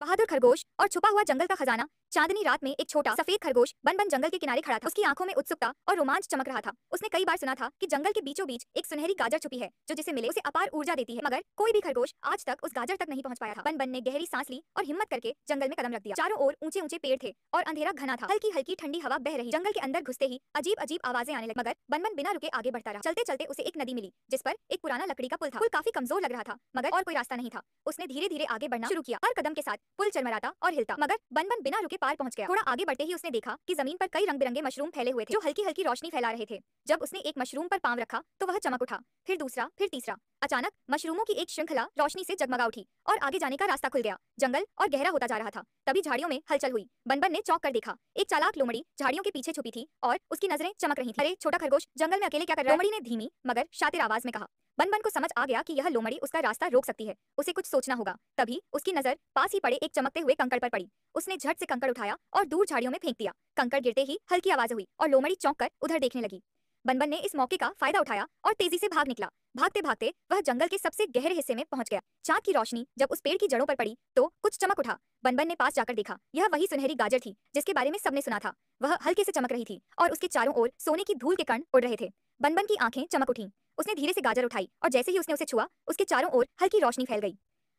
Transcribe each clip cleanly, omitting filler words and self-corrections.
बहादुर खरगोश और छुपा हुआ जंगल का खजाना। चांदनी रात में एक छोटा सफेद खरगोश बन बन जंगल के किनारे खड़ा था। उसकी आंखों में उत्सुकता और रोमांच चमक रहा था। उसने कई बार सुना था कि जंगल के बीचों बीच एक सुनहरी गाजर छुपी है जो जिसे मिले उसे अपार ऊर्जा देती है, मगर कोई भी खरगोश आज तक उस गाजर तक नहीं पहुंच पाया था। बन बन ने गहरी सांस ली और हिम्मत करके जंगल में कदम रख दिया। चारों ओर ऊंचे ऊंचे पेड़ थे और अंधेरा घना था। हल्की हल्की ठंडी हवा बह रही। जंगल के अंदर घुसते ही अजीब अजीब आवाजें आने लगी, मगर बन बन बिना रुके आगे बढ़ता रहा। चलते चलते उसे एक नदी मिली जिस पर एक पुराना लकड़ी का पुल था। पुल काफी कमजोर लग रहा था, मगर और कोई रास्ता नहीं था। उसने धीरे धीरे आगे बढ़ना शुरू किया। हर कदम के साथ पुल चरमराता और हिलता, मगर बन बन बिना रुके पार पहुंच गया। थोड़ा आगे बढ़ते ही उसने देखा कि जमीन पर कई रंग बिरंगे मशरूम फैले हुए थे जो हल्की हल्की रोशनी फैला रहे थे। जब उसने एक मशरूम पर पांव रखा तो वह चमक उठा, फिर दूसरा, फिर तीसरा। अचानक मशरूमों की एक श्रृंखला रोशनी से जगमगा उठी और आगे जाने का रास्ता खुल गया। जंगल और गहरा होता जा रहा था। तभी झाड़ियों में हलचल हुई। बनबन ने चौंक कर देखा। एक चालाक लोमड़ी झाड़ियों के पीछे छुपी थी और उसकी नजरें चमक रही थी। अरे छोटा खरगोश, जंगल में अकेले क्या कर रहा है? लोमड़ी ने धीमी मगर शातिर आवाज में कहा। बनबन को समझ आ गया कि यह लोमड़ी उसका रास्ता रोक सकती है। उसे कुछ सोचना होगा। तभी उसकी नजर पास ही पड़े एक चमकते हुए कंकड़ पर पड़ी। उसने झट से कंकड़ उठाया और दूर झाड़ियों में फेंक दिया। कंकड़ गिरते ही हल्की आवाज हुई और लोमड़ी चौंक कर उधर देखने लगी। बनबन ने इस मौके का फायदा उठाया और तेजी से भाग निकला। भागते भागते वह जंगल के सबसे गहरे हिस्से में पहुंच गया। चांद की रोशनी जब उस पेड़ की जड़ों पर पड़ी तो कुछ चमक उठा। बनबन ने पास जाकर देखा। यह वही सुनहरी गाजर थी जिसके बारे में सबने सुना था। वह हल्के से चमक रही थी और उसके चारों ओर सोने की धूल के कण उड़ रहे थे। बनबन की आंखें चमक उठीं। उसने धीरे से गाजर उठाई और जैसे ही उसने उसे छुआ, उसके चारों ओर हल्की रोशनी फैल गई।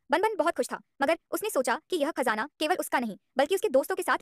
बनबन बहुत खुश था, मगर उसने सोचा कि यह खजाना केवल उसका नहीं बल्कि उसके दोस्तों के साथ